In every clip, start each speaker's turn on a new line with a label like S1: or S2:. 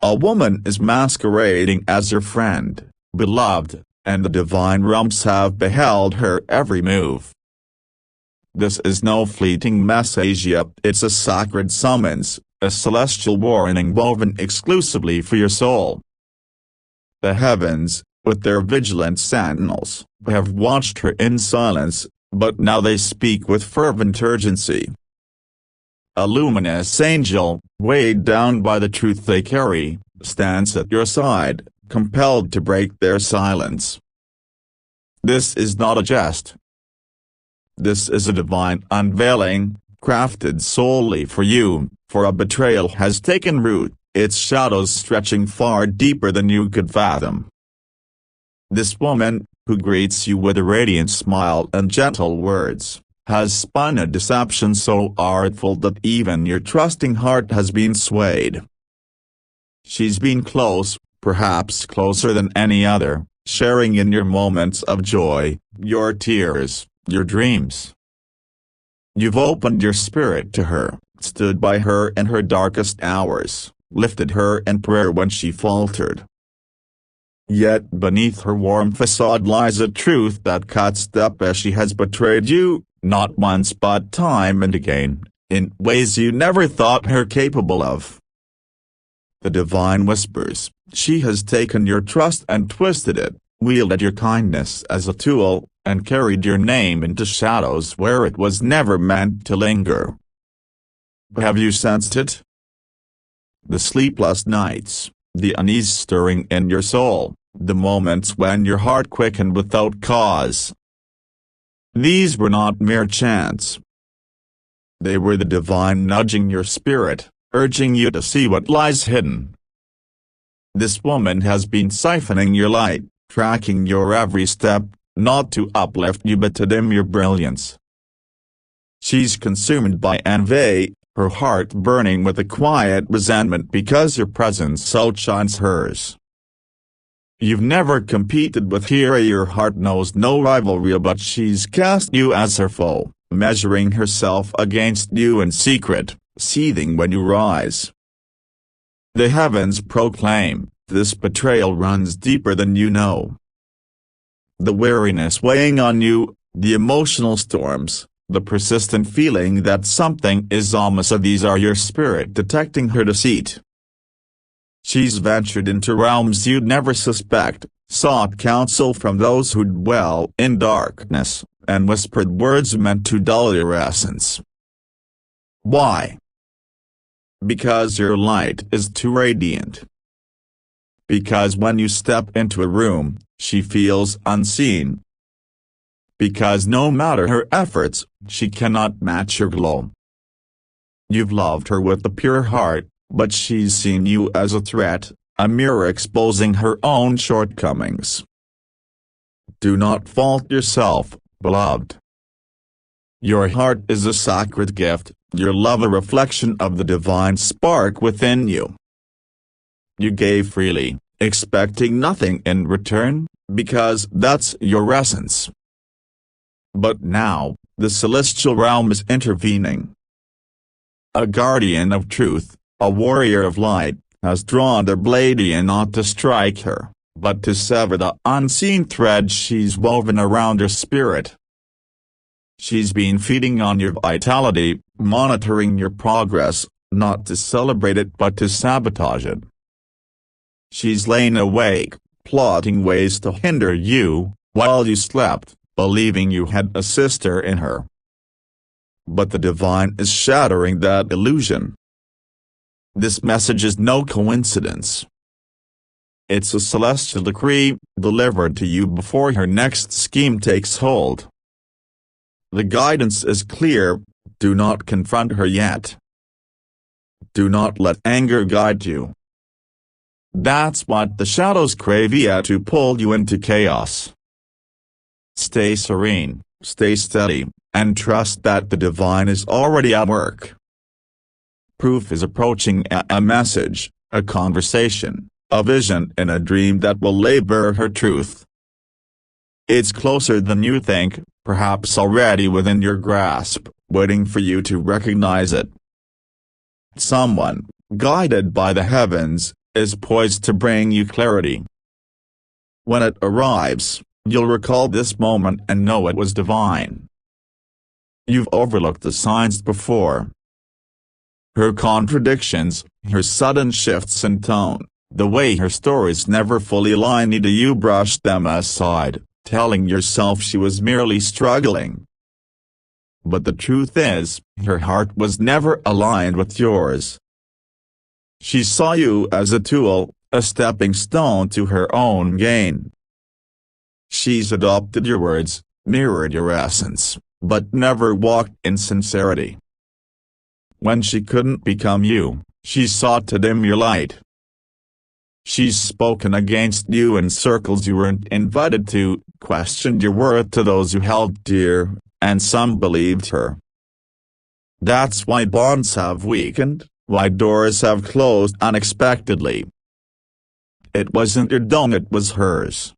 S1: A woman is masquerading as your friend, beloved, and the divine realms have beheld her every move. This is no fleeting message, it's a sacred summons, a celestial warning woven exclusively for your soul. The heavens, with their vigilant sentinels, have watched her in silence, but now they speak with fervent urgency. A luminous angel, weighed down by the truth they carry, stands at your side, compelled to break their silence. This is not a jest. This is a divine unveiling, crafted solely for you, for a betrayal has taken root, its shadows stretching far deeper than you could fathom. This woman, who greets you with a radiant smile and gentle words, has spun a deception so artful that even your trusting heart has been swayed. She's been close, perhaps closer than any other, sharing in your moments of joy, your tears, your dreams. You've opened your spirit to her, stood by her in her darkest hours, lifted her in prayer when she faltered. Yet beneath her warm facade lies a truth that cuts deep, as she has betrayed you, not once but time and again, in ways you never thought her capable of. The divine whispers, she has taken your trust and twisted it, wielded your kindness as a tool, and carried your name into shadows where it was never meant to linger. Have you sensed it? The sleepless nights, the unease stirring in your soul, the moments when your heart quickened without cause. These were not mere chance. They were the divine nudging your spirit, urging you to see what lies hidden. This woman has been siphoning your light, tracking your every step, not to uplift you but to dim your brilliance. She's consumed by envy, her heart burning with a quiet resentment because your presence outshines hers. You've never competed with her, your heart knows no rivalry, but she's cast you as her foe, measuring herself against you in secret, seething when you rise. The heavens proclaim, this betrayal runs deeper than you know. The weariness weighing on you, the emotional storms, the persistent feeling that something is amiss, these are your spirit detecting her deceit. She's ventured into realms you'd never suspect, sought counsel from those who dwell in darkness, and whispered words meant to dull your essence. Why? Because your light is too radiant. Because when you step into a room, she feels unseen. Because no matter her efforts, she cannot match your glow. You've loved her with a pure heart, but she's seen you as a threat, a mirror exposing her own shortcomings. Do not fault yourself, beloved. Your heart is a sacred gift, your love a reflection of the divine spark within you. You gave freely, expecting nothing in return, because that's your essence. But now, the celestial realm is intervening. A guardian of truth, a warrior of light, has drawn their blade in not to strike her, but to sever the unseen thread she's woven around her spirit. She's been feeding on your vitality, monitoring your progress, not to celebrate it but to sabotage it. She's lain awake, plotting ways to hinder you, while you slept, believing you had a sister in her. But the divine is shattering that illusion. This message is no coincidence. It's a celestial decree, delivered to you before her next scheme takes hold. The guidance is clear, do not confront her yet. Do not let anger guide you. That's what the shadows crave, yet to pull you into chaos. Stay serene, stay steady, and trust that the divine is already at work. Proof is approaching, a message, a conversation, a vision and a dream that will lay bare her truth. It's closer than you think, perhaps already within your grasp, waiting for you to recognize it. Someone, guided by the heavens, is poised to bring you clarity. When it arrives, you'll recall this moment and know it was divine. You've overlooked the signs before. Her contradictions, her sudden shifts in tone, the way her stories never fully aligned, you brushed them aside, telling yourself she was merely struggling. But the truth is, her heart was never aligned with yours. She saw you as a tool, a stepping stone to her own gain. She's adopted your words, mirrored your essence, but never walked in sincerity. When she couldn't become you, she sought to dim your light. She's spoken against you in circles you weren't invited to, questioned your worth to those you held dear, and some believed her. That's why bonds have weakened, why doors have closed unexpectedly. It wasn't your doing, it was hers.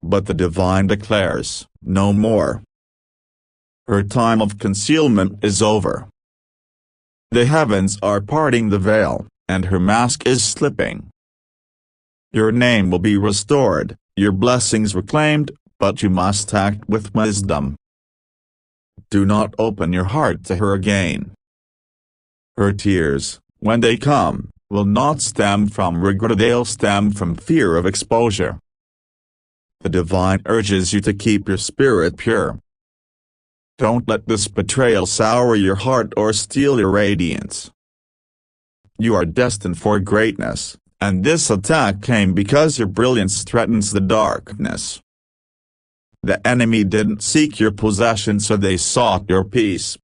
S1: But the divine declares, no more. Her time of concealment is over. The heavens are parting the veil, and her mask is slipping. Your name will be restored, your blessings reclaimed, but you must act with wisdom. Do not open your heart to her again. Her tears, when they come, will not stem from regret, they'll stem from fear of exposure. The divine urges you to keep your spirit pure. Don't let this betrayal sour your heart or steal your radiance. You are destined for greatness, and this attack came because your brilliance threatens the darkness. The enemy didn't seek your possession, so they sought your peace.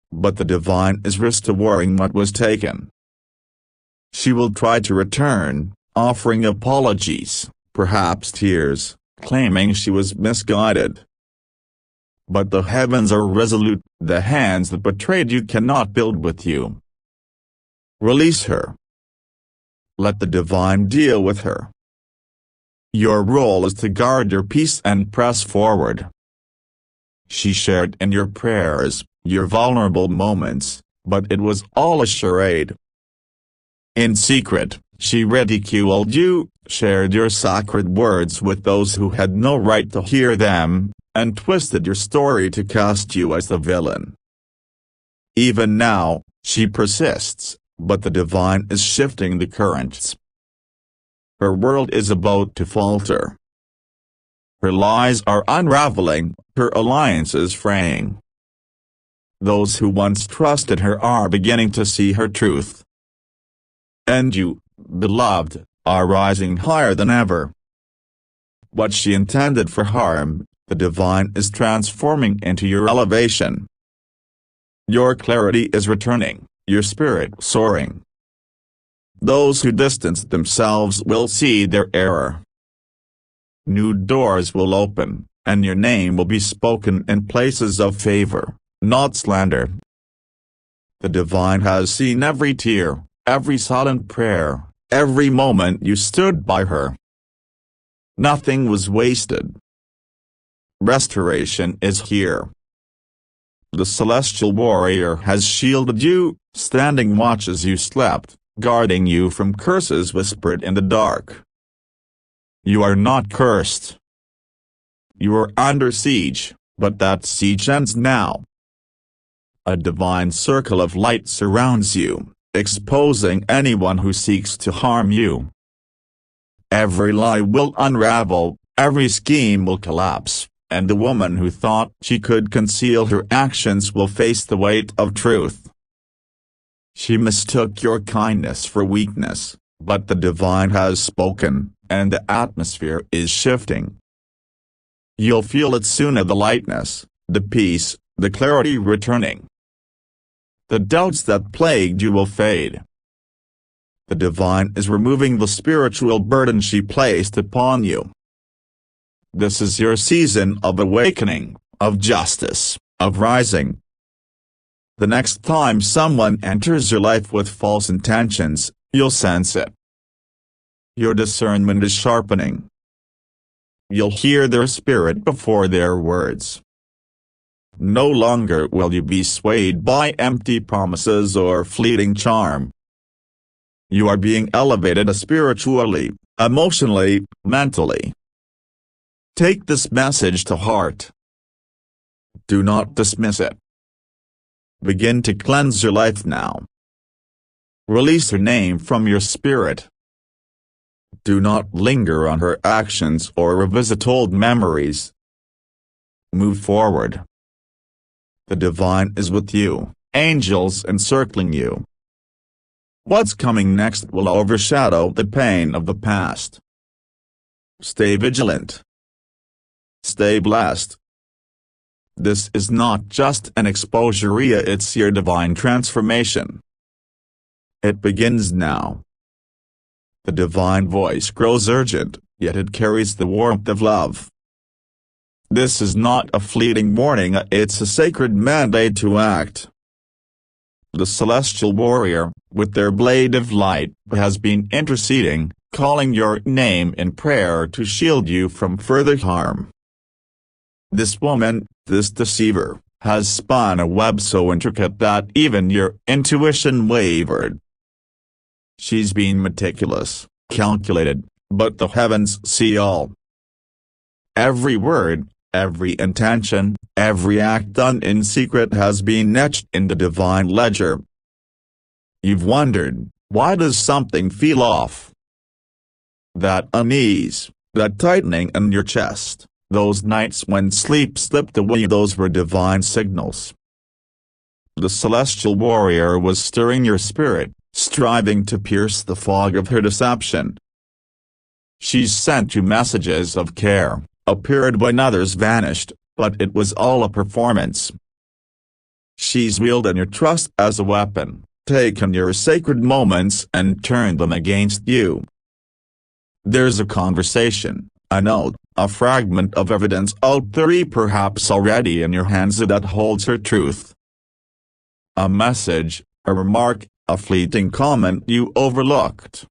S1: But the divine is restoring what was taken. She will try to return, offering apologies, perhaps tears, claiming she was misguided. But the heavens are resolute, the hands that betrayed you cannot build with you. Release her. Let the divine deal with her. Your role is to guard your peace and press forward. She shared in your prayers, your vulnerable moments, but it was all a charade. In secret, she ridiculed you, shared your sacred words with those who had no right to hear them, and twisted your story to cast you as the villain. Even now, she persists, but the divine is shifting the currents. Her world is about to falter. Her lies are unraveling, her alliances fraying. Those who once trusted her are beginning to see her truth. And you, beloved, are rising higher than ever. What she intended for harm, the divine is transforming into your elevation. Your clarity is returning, your spirit soaring. Those who distance themselves will see their error. New doors will open, and your name will be spoken in places of favor, not slander. The divine has seen every tear, every silent prayer, every moment you stood by her. Nothing was wasted. Restoration is here. The celestial warrior has shielded you, standing watch as you slept, guarding you from curses whispered in the dark. You are not cursed. You are under siege, but that siege ends now. A divine circle of light surrounds you, exposing anyone who seeks to harm you. Every lie will unravel, every scheme will collapse, and the woman who thought she could conceal her actions will face the weight of truth. She mistook your kindness for weakness, but the divine has spoken, and the atmosphere is shifting. You'll feel it soon, the lightness, the peace, the clarity returning. The doubts that plagued you will fade. The divine is removing the spiritual burden she placed upon you. This is your season of awakening, of justice, of rising. The next time someone enters your life with false intentions, you'll sense it. Your discernment is sharpening. You'll hear their spirit before their words. No longer will you be swayed by empty promises or fleeting charm. You are being elevated spiritually, emotionally, mentally. Take this message to heart. Do not dismiss it. Begin to cleanse your life now. Release her name from your spirit. Do not linger on her actions or revisit old memories. Move forward. The divine is with you, angels encircling you. What's coming next will overshadow the pain of the past. Stay vigilant. Stay blessed. This is not just an exposure, it's your divine transformation. It begins now. The divine voice grows urgent, yet it carries the warmth of love. This is not a fleeting warning, it's a sacred mandate to act. The celestial warrior, with their blade of light, has been interceding, calling your name in prayer to shield you from further harm. This woman, this deceiver, has spun a web so intricate that even your intuition wavered. She's been meticulous, calculated, but the heavens see all. Every word, every intention, every act done in secret has been etched in the divine ledger. You've wondered, why does something feel off? That unease, that tightening in your chest, those nights when sleep slipped away, those were divine signals. The celestial warrior was stirring your spirit, striving to pierce the fog of her deception. She's sent you messages of care, appeared when others vanished, but it was all a performance. She's wielded your trust as a weapon, taken your sacred moments and turned them against you. There's a conversation, a note, a fragment of evidence out there, perhaps already in your hands, that holds her truth. A message, a remark, a fleeting comment you overlooked.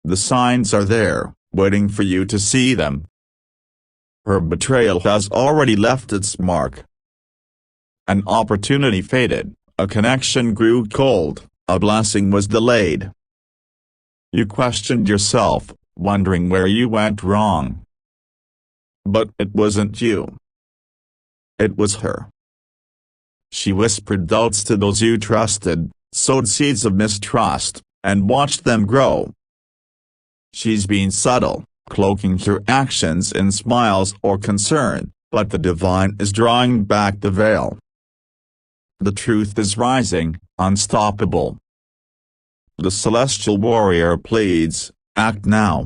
S1: The signs are there, waiting for you to see them. Her betrayal has already left its mark. An opportunity faded, a connection grew cold, a blessing was delayed. You questioned yourself, wondering where you went wrong. But it wasn't you. It was her. She whispered doubts to those you trusted, sowed seeds of mistrust, and watched them grow. She's been subtle, cloaking her actions in smiles or concern, but the divine is drawing back the veil. The truth is rising, unstoppable. The celestial warrior pleads, act now.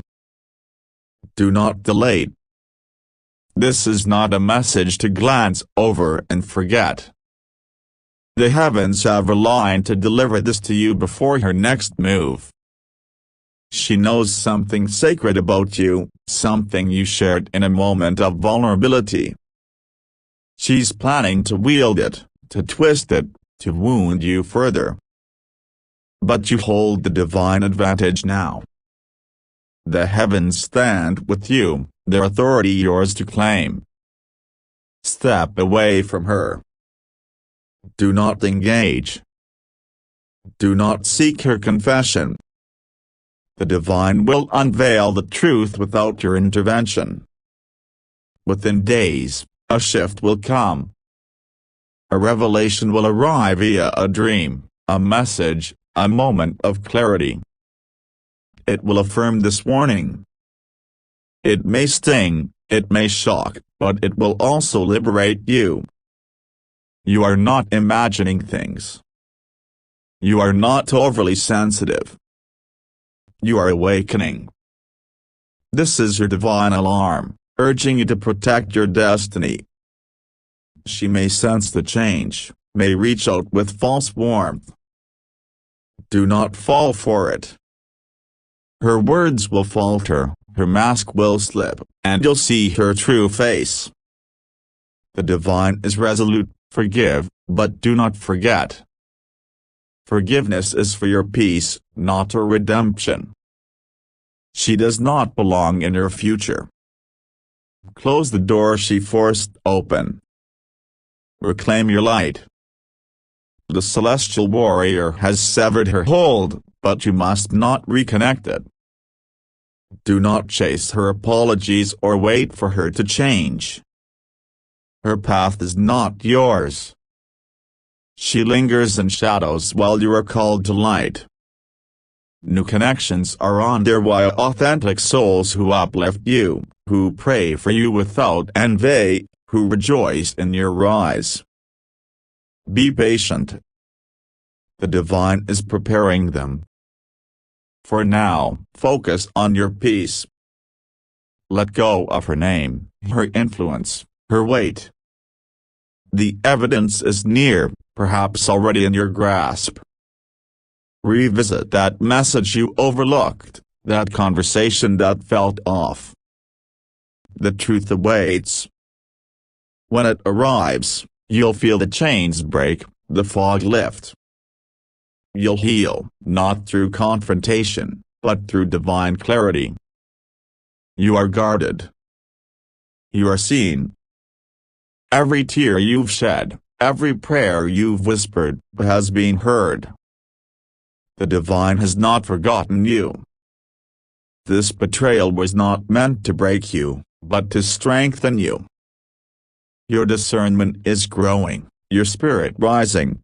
S1: Do not delay. This is not a message to glance over and forget. The heavens have aligned to deliver this to you before her next move. She knows something sacred about you, something you shared in a moment of vulnerability. She's planning to wield it, to twist it, to wound you further. But you hold the divine advantage now. The heavens stand with you, their authority yours to claim. Step away from her. Do not engage. Do not seek her confession. The divine will unveil the truth without your intervention. Within days, a shift will come. A revelation will arrive via a dream, a message, a moment of clarity. It will affirm this warning. It may sting, it may shock, but it will also liberate you. You are not imagining things. You are not overly sensitive. You are awakening. This is your divine alarm, urging you to protect your destiny. She may sense the change, may reach out with false warmth. Do not fall for it. Her words will falter, her mask will slip, and you'll see her true face. The divine is resolute. Forgive, but do not forget. Forgiveness is for your peace, not a redemption. She does not belong in your future. Close the door she forced open. Reclaim your light. The celestial warrior has severed her hold, but you must not reconnect it. Do not chase her apologies or wait for her to change. Her path is not yours. She lingers in shadows while you are called to light. New connections are on their way, authentic souls who uplift you, who pray for you without envy, who rejoice in your rise. Be patient. The divine is preparing them. For now, focus on your peace. Let go of her name, her influence, her weight. The evidence is near, perhaps already in your grasp. Revisit that message you overlooked, that conversation that felt off. The truth awaits. When it arrives, you'll feel the chains break, the fog lift. You'll heal, not through confrontation, but through divine clarity. You are guarded. You are seen. Every tear you've shed, every prayer you've whispered, has been heard. The divine has not forgotten you. This betrayal was not meant to break you, but to strengthen you. Your discernment is growing, your spirit rising.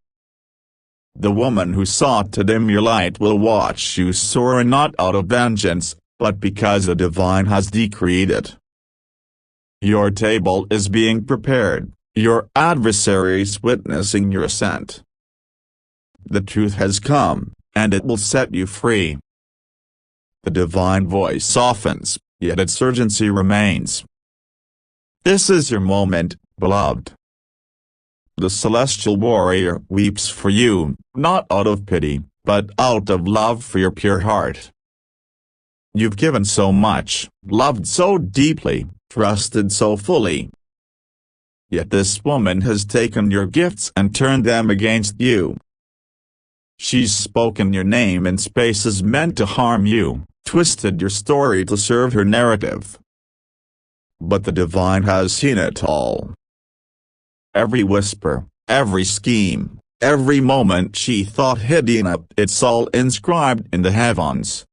S1: The woman who sought to dim your light will watch you soar, not out of vengeance, but because the divine has decreed it. Your table is being prepared, your adversaries witnessing your ascent. The truth has come, and it will set you free. The divine voice softens, yet its urgency remains. This is your moment, beloved. The celestial warrior weeps for you, not out of pity, but out of love for your pure heart. You've given so much, loved so deeply, trusted so fully. Yet this woman has taken your gifts and turned them against you. She's spoken your name in spaces meant to harm you, twisted your story to serve her narrative. But the divine has seen it all. Every whisper, every scheme, every moment she thought hidden, it's all inscribed in the heavens.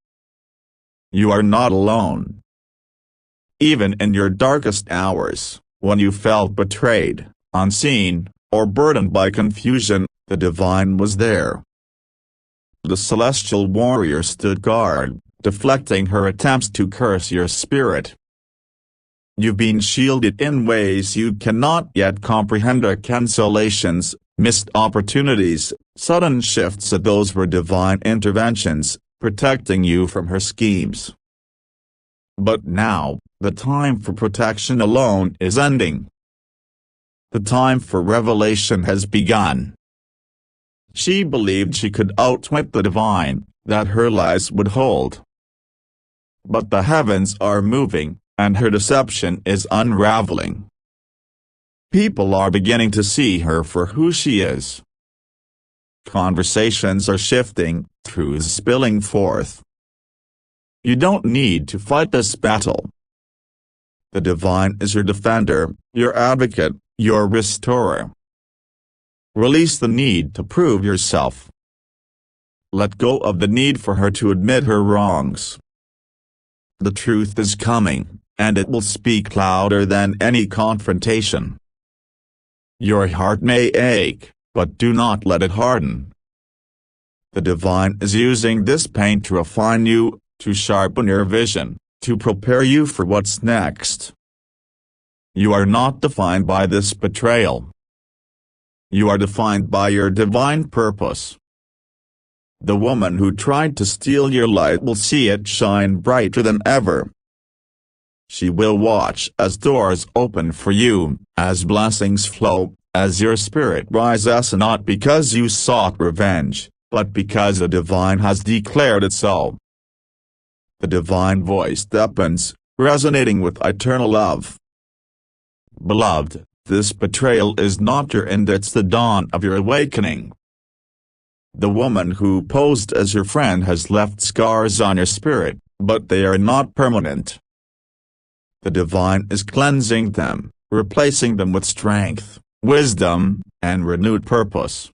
S1: You are not alone. Even in your darkest hours, when you felt betrayed, unseen, or burdened by confusion, the divine was there. The celestial warrior stood guard, deflecting her attempts to curse your spirit. You've been shielded in ways you cannot yet comprehend. Cancellations, missed opportunities, sudden shifts, those were divine interventions, protecting you from her schemes. But now, the time for protection alone is ending. The time for revelation has begun. She believed she could outwit the divine, that her lies would hold. But the heavens are moving, and her deception is unraveling. People are beginning to see her for who she is. Conversations are shifting, truths spilling forth. You don't need to fight this battle. The divine is your defender, your advocate, your restorer. Release the need to prove yourself. Let go of the need for her to admit her wrongs. The truth is coming, and it will speak louder than any confrontation. Your heart may ache, but do not let it harden. The divine is using this pain to refine you, to sharpen your vision, to prepare you for what's next. You are not defined by this betrayal. You are defined by your divine purpose. The woman who tried to steal your light will see it shine brighter than ever. She will watch as doors open for you, as blessings flow, as your spirit rises, not because you sought revenge, but because the divine has declared it so. The divine voice deepens, resonating with eternal love. Beloved, this betrayal is not your end, it's the dawn of your awakening. The woman who posed as your friend has left scars on your spirit, but they are not permanent. The divine is cleansing them, replacing them with strength, wisdom, and renewed purpose.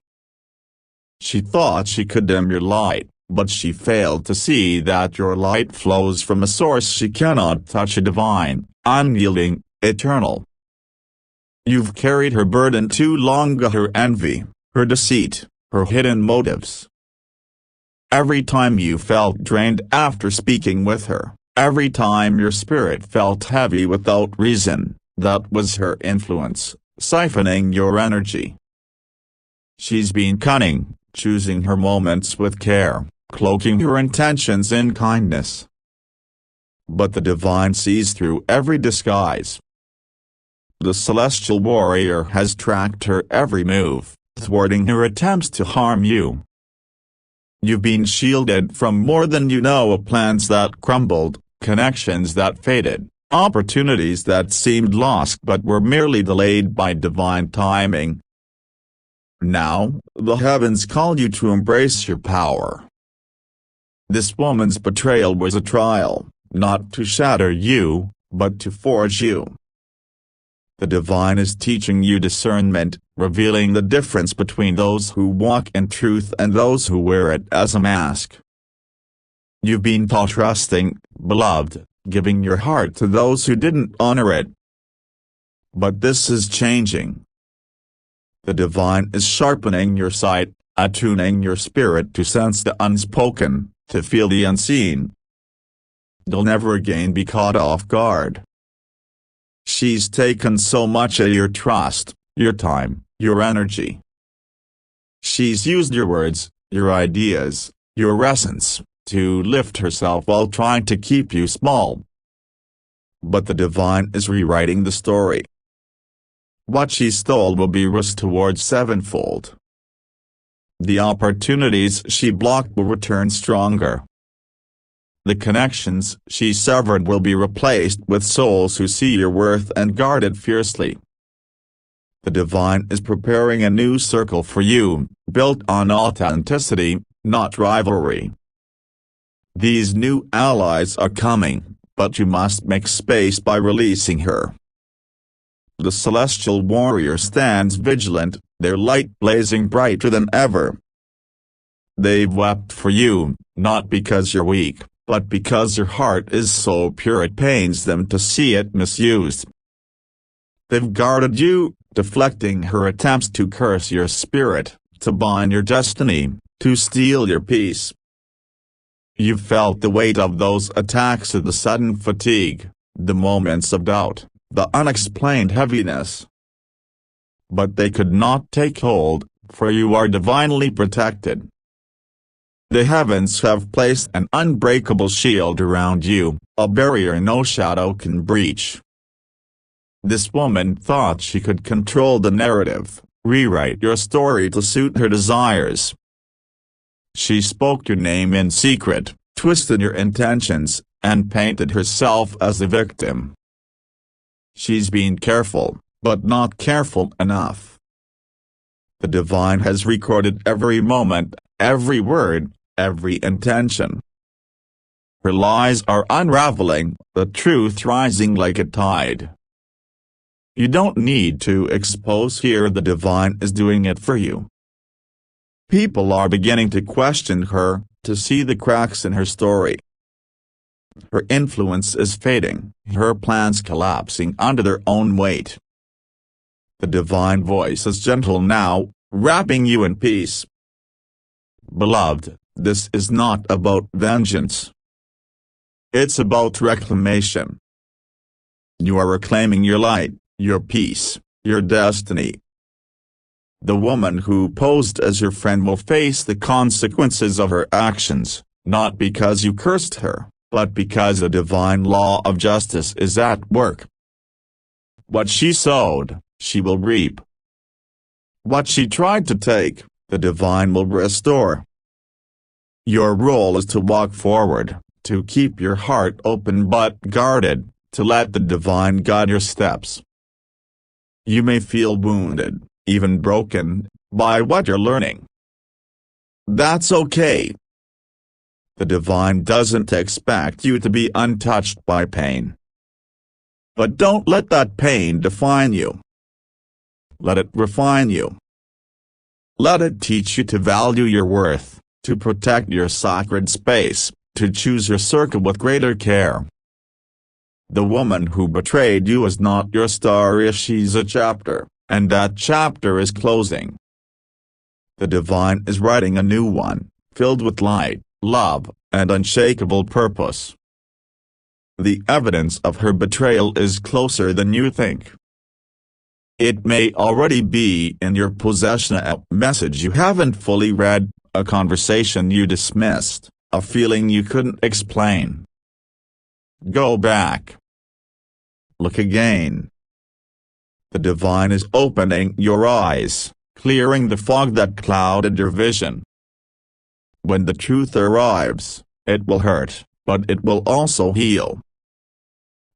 S1: She thought she could dim your light, but she failed to see that your light flows from a source she cannot touch, a divine, unyielding, eternal. You've carried her burden too long, her envy, her deceit, her hidden motives. Every time you felt drained after speaking with her, every time your spirit felt heavy without reason, that was her influence, siphoning your energy. She's been cunning, choosing her moments with care, cloaking her intentions in kindness. But the divine sees through every disguise. The celestial warrior has tracked her every move, thwarting her attempts to harm you. You've been shielded from more than you know, plans that crumbled, connections that faded, opportunities that seemed lost but were merely delayed by divine timing. Now, the heavens call you to embrace your power. This woman's betrayal was a trial, not to shatter you, but to forge you. The divine is teaching you discernment, revealing the difference between those who walk in truth and those who wear it as a mask. You've been taught trusting, beloved, giving your heart to those who didn't honor it. But this is changing. The divine is sharpening your sight, attuning your spirit to sense the unspoken, to feel the unseen. You'll never again be caught off guard. She's taken so much of your trust, your time, your energy. She's used your words, your ideas, your essence, to lift herself while trying to keep you small. But the divine is rewriting the story. What she stole will be restored towards sevenfold. The opportunities she blocked will return stronger. The connections she severed will be replaced with souls who see your worth and guard it fiercely. The divine is preparing a new circle for you, built on authenticity, not rivalry. These new allies are coming, but you must make space by releasing her. The celestial warrior stands vigilant, their light blazing brighter than ever. They've wept for you, not because you're weak, but because your heart is so pure it pains them to see it misused. They've guarded you, deflecting her attempts to curse your spirit, to bind your destiny, to steal your peace. You've felt the weight of those attacks, the sudden fatigue, the moments of doubt, the unexplained heaviness. But they could not take hold, for you are divinely protected. The heavens have placed an unbreakable shield around you, a barrier no shadow can breach. This woman thought she could control the narrative, rewrite your story to suit her desires. She spoke your name in secret, twisted your intentions, and painted herself as the victim. She's been careful, but not careful enough. The divine has recorded every moment, every word, every intention. Her lies are unraveling, the truth rising like a tide. You don't need to expose here, the divine is doing it for you. People are beginning to question her, to see the cracks in her story. Her influence is fading, her plans collapsing under their own weight. The divine voice is gentle now, wrapping you in peace. Beloved, this is not about vengeance. It's about reclamation. You are reclaiming your light, your peace, your destiny. The woman who posed as your friend will face the consequences of her actions, not because you cursed her, but because the divine law of justice is at work. What she sowed, she will reap. What she tried to take, the divine will restore. Your role is to walk forward, to keep your heart open but guarded, to let the divine guide your steps. You may feel wounded, even broken, by what you're learning. That's okay. The divine doesn't expect you to be untouched by pain. But don't let that pain define you. Let it refine you. Let it teach you to value your worth, to protect your sacred space, to choose your circle with greater care. The woman who betrayed you is not your story, she's a chapter, and that chapter is closing. The divine is writing a new one, filled with light, love, and unshakable purpose. The evidence of her betrayal is closer than you think. It may already be in your possession, a message you haven't fully read, a conversation you dismissed, a feeling you couldn't explain. Go back. Look again. The divine is opening your eyes, clearing the fog that clouded your vision. When the truth arrives, it will hurt, but it will also heal.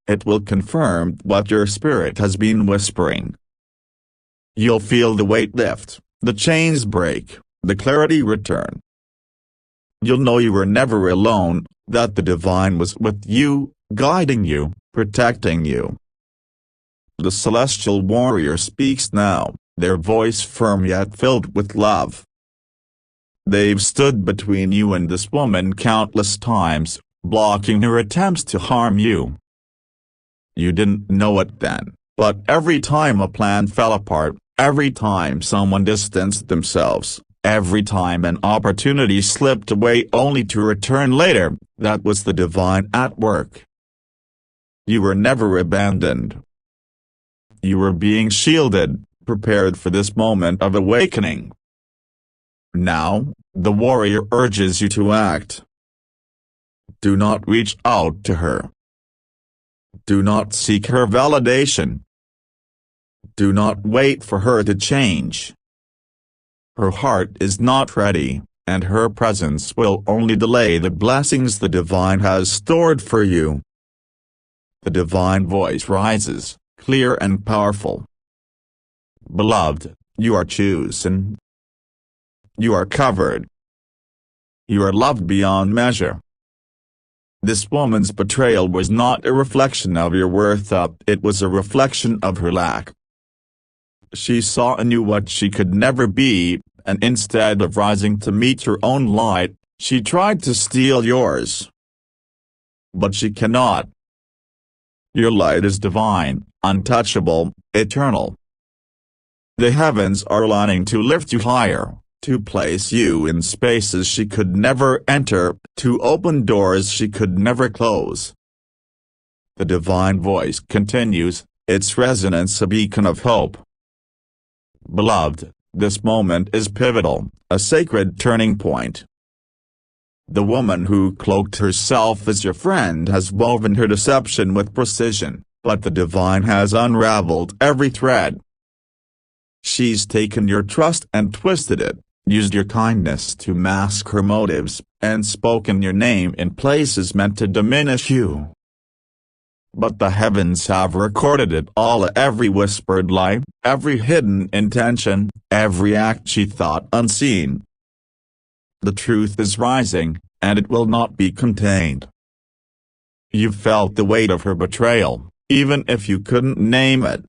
S1: It will confirm what your spirit has been whispering. You'll feel the weight lift, the chains break, the clarity return. You'll know you were never alone, that the divine was with you, guiding you, protecting you. The celestial warrior speaks now, their voice firm yet filled with love. They've stood between you and this woman countless times, blocking her attempts to harm you. You didn't know it then, but every time a plan fell apart, every time someone distanced themselves, every time an opportunity slipped away only to return later, that was the divine at work. You were never abandoned. You were being shielded, prepared for this moment of awakening. Now, the warrior urges you to act. Do not reach out to her. Do not seek her validation. Do not wait for her to change. Her heart is not ready, and her presence will only delay the blessings the divine has stored for you. The divine voice rises, clear and powerful. Beloved, you are chosen. You are covered. You are loved beyond measure. This woman's betrayal was not a reflection of your worth, it was a reflection of her lack. She saw in you what she could never be, and instead of rising to meet her own light, she tried to steal yours. But she cannot. Your light is divine, untouchable, eternal. The heavens are aligning to lift you higher, to place you in spaces she could never enter, to open doors she could never close. The divine voice continues, its resonance a beacon of hope. Beloved, this moment is pivotal, a sacred turning point. The woman who cloaked herself as your friend has woven her deception with precision, but the divine has unraveled every thread. She's taken your trust and twisted it, used your kindness to mask her motives, and spoken your name in places meant to diminish you. But the heavens have recorded it all, every whispered lie, every hidden intention, every act she thought unseen. The truth is rising, and it will not be contained. You've felt the weight of her betrayal, even if you couldn't name it.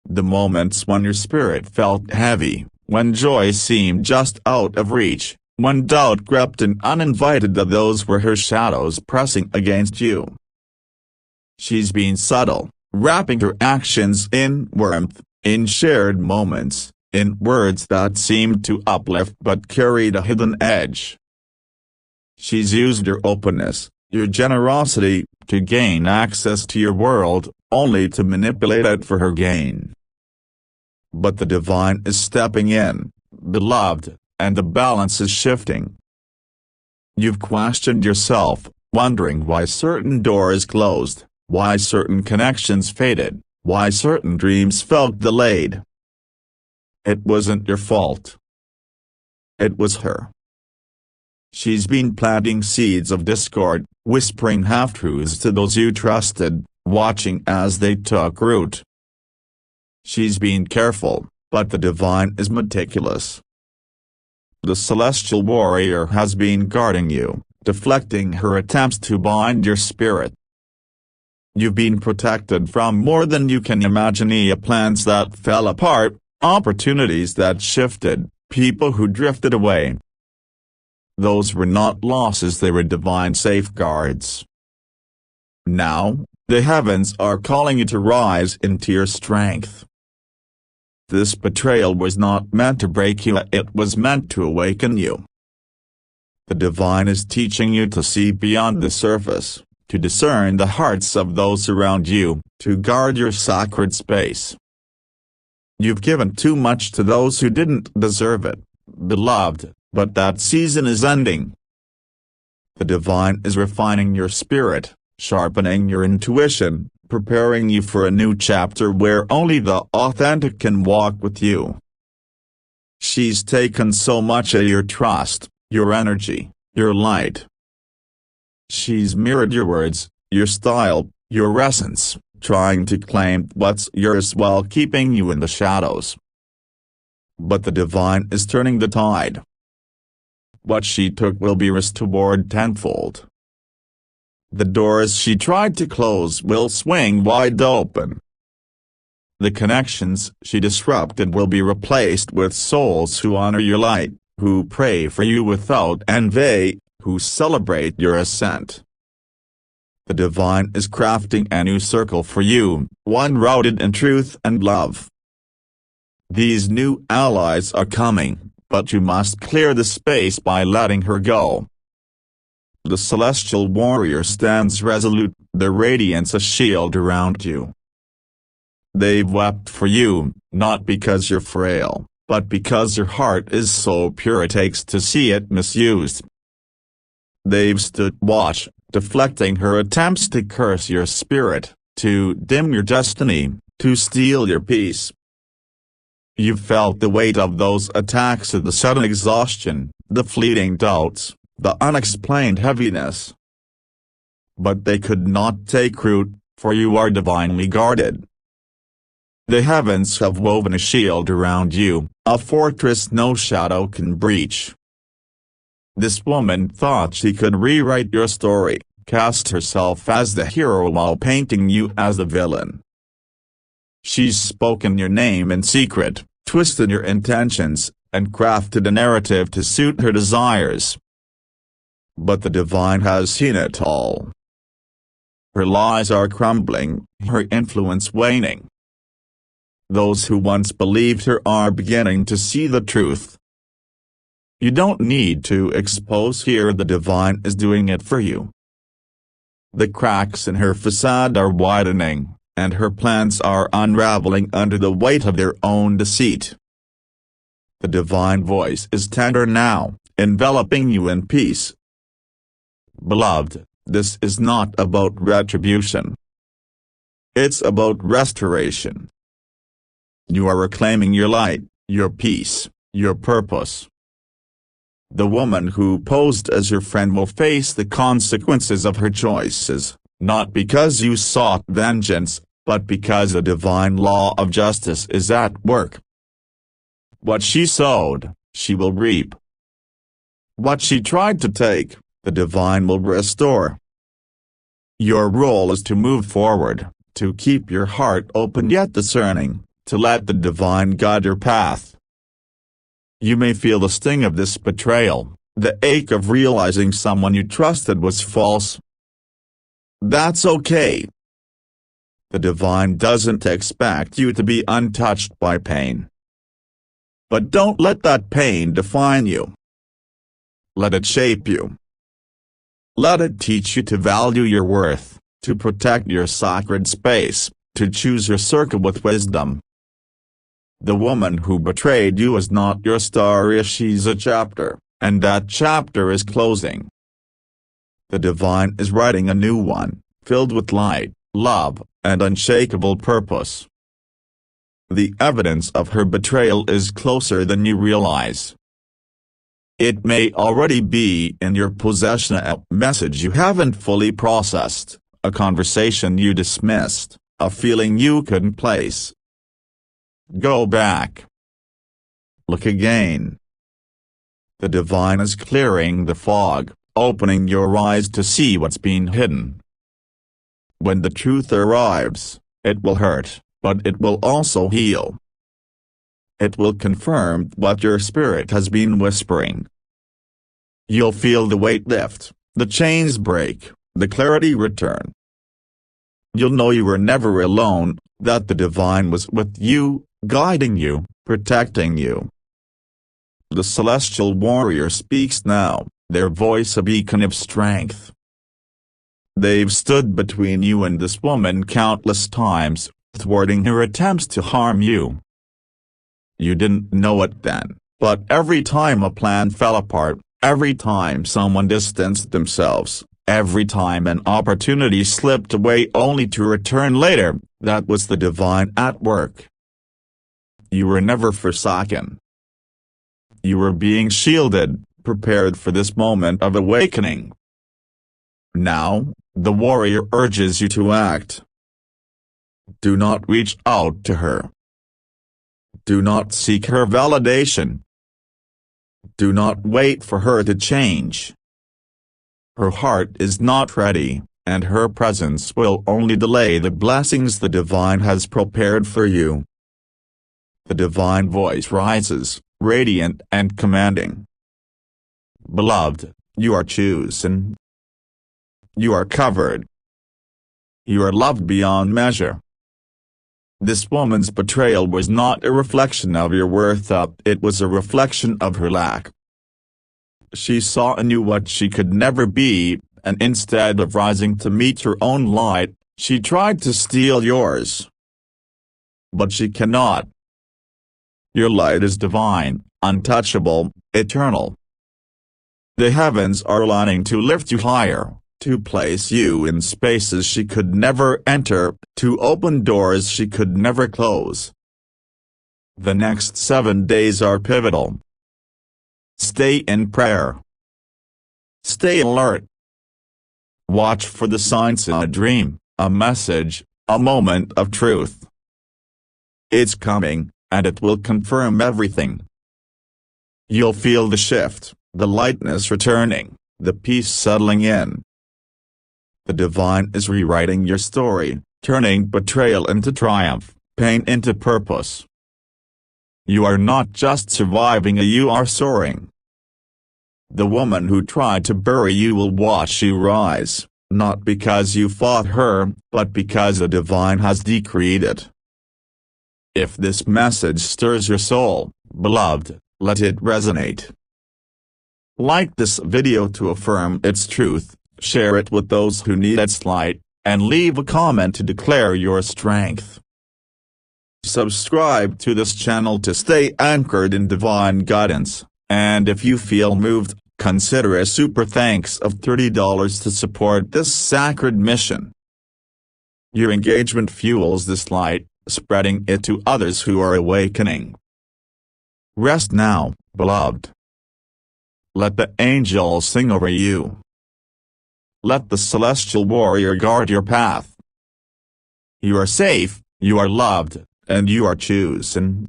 S1: The moments when your spirit felt heavy, when joy seemed just out of reach, when doubt crept in uninvited, those were her shadows pressing against you. She's been subtle, wrapping her actions in warmth, in shared moments, in words that seemed to uplift but carried a hidden edge. She's used your openness, your generosity, to gain access to your world, only to manipulate it for her gain. But the divine is stepping in, beloved, and the balance is shifting. You've questioned yourself, wondering why certain doors closed, why certain connections faded, why certain dreams felt delayed. It wasn't your fault. It was her. She's been planting seeds of discord, whispering half-truths to those you trusted, watching as they took root. She's been careful, but the divine is meticulous. The celestial warrior has been guarding you, deflecting her attempts to bind your spirit. You've been protected from more than you can imagine, plans that fell apart, opportunities that shifted, people who drifted away. those were not losses, they were divine safeguards. Now, the heavens are calling you to rise into your strength. This betrayal was not meant to break you, it was meant to awaken you. The divine is teaching you to see beyond the surface, to discern the hearts of those around you, to guard your sacred space. You've given too much to those who didn't deserve it, beloved, but that season is ending. The divine is refining your spirit, sharpening your intuition, preparing you for a new chapter where only the authentic can walk with you. She's taken so much of your trust, your energy, your light. She's mirrored your words, your style, your essence, trying to claim what's yours while keeping you in the shadows. But the divine is turning the tide. What she took will be restored tenfold. The doors she tried to close will swing wide open. The connections she disrupted will be replaced with souls who honor your light, who pray for you without envy, who celebrate your ascent. The divine is crafting a new circle for you, one rooted in truth and love. These new allies are coming, but you must clear the space by letting her go. The celestial warrior stands resolute, their radiance a shield around you. They've wept for you, not because you're frail, but because your heart is so pure it takes to see it misused. They've stood watch, deflecting her attempts to curse your spirit, to dim your destiny, to steal your peace. You've felt the weight of those attacks, the sudden exhaustion, the fleeting doubts, the unexplained heaviness. But they could not take root, for you are divinely guarded. The heavens have woven a shield around you, a fortress no shadow can breach. This woman thought she could rewrite your story, cast herself as the hero while painting you as the villain. She's spoken your name in secret, twisted your intentions, and crafted a narrative to suit her desires. But the divine has seen it all. Her lies are crumbling, her influence waning. Those who once believed her are beginning to see the truth. You don't need to expose her, the divine is doing it for you. The cracks in her facade are widening, and her plans are unraveling under the weight of their own deceit. The divine voice is tender now, enveloping you in peace. Beloved, this is not about retribution. It's about restoration. You are reclaiming your light, your peace, your purpose. The woman who posed as your friend will face the consequences of her choices, not because you sought vengeance, but because the divine law of justice is at work. What she sowed, she will reap. What she tried to take, the divine will restore. Your role is to move forward, to keep your heart open yet discerning, to let the divine guide your path. You may feel the sting of this betrayal, the ache of realizing someone you trusted was false. That's okay. The divine doesn't expect you to be untouched by pain. But don't let that pain define you. Let it shape you. Let it teach you to value your worth, to protect your sacred space, to choose your circle with wisdom. The woman who betrayed you is not your story, she's a chapter, and that chapter is closing. The divine is writing a new one, filled with light, love, and unshakable purpose. The evidence of her betrayal is closer than you realize. It may already be in your possession, a message you haven't fully processed, a conversation you dismissed, a feeling you couldn't place. Go back. Look again. The divine is clearing the fog, opening your eyes to see what's been hidden. When the truth arrives, it will hurt, but it will also heal. It will confirm what your spirit has been whispering. You'll feel the weight lift, the chains break, the clarity return. You'll know you were never alone, that the divine was with you, guiding you, protecting you. The celestial warrior speaks now, their voice a beacon of strength. They've stood between you and this woman countless times, thwarting her attempts to harm you. You didn't know it then, but every time a plan fell apart, every time someone distanced themselves, every time an opportunity slipped away only to return later, that was the divine at work. You were never forsaken. You were being shielded, prepared for this moment of awakening. Now, the warrior urges you to act. Do not reach out to her. Do not seek her validation. Do not wait for her to change. Her heart is not ready, and her presence will only delay the blessings the divine has prepared for you. The divine voice rises, radiant and commanding. Beloved, you are chosen. You are covered. You are loved beyond measure. This woman's betrayal was not a reflection of your worth, it was a reflection of her lack. She saw in you what she could never be, and instead of rising to meet her own light, she tried to steal yours. But she cannot. Your light is divine, untouchable, eternal. The heavens are aligning to lift you higher, to place you in spaces she could never enter, to open doors she could never close. The next 7 days are pivotal. Stay in prayer. Stay alert. Watch for the signs in a dream, a message, a moment of truth. It's coming, and it will confirm everything. You'll feel the shift, the lightness returning, the peace settling in. The divine is rewriting your story, turning betrayal into triumph, pain into purpose. You are not just surviving, you are soaring. The woman who tried to bury you will watch you rise, not because you fought her, but because the divine has decreed it. If this message stirs your soul, beloved, let it resonate. Like this video to affirm its truth, share it with those who need its light, and leave a comment to declare your strength. Subscribe to this channel to stay anchored in divine guidance, and if you feel moved, consider a super thanks of $30 to support this sacred mission. Your engagement fuels this light, spreading it to others who are awakening. Rest now, beloved. Let the angels sing over you. Let the celestial warrior guard your path. You are safe, you are loved, and you are chosen.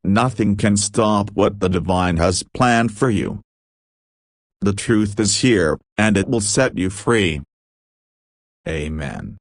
S1: Nothing can stop what the divine has planned for you. The truth is here, and it will set you free. Amen.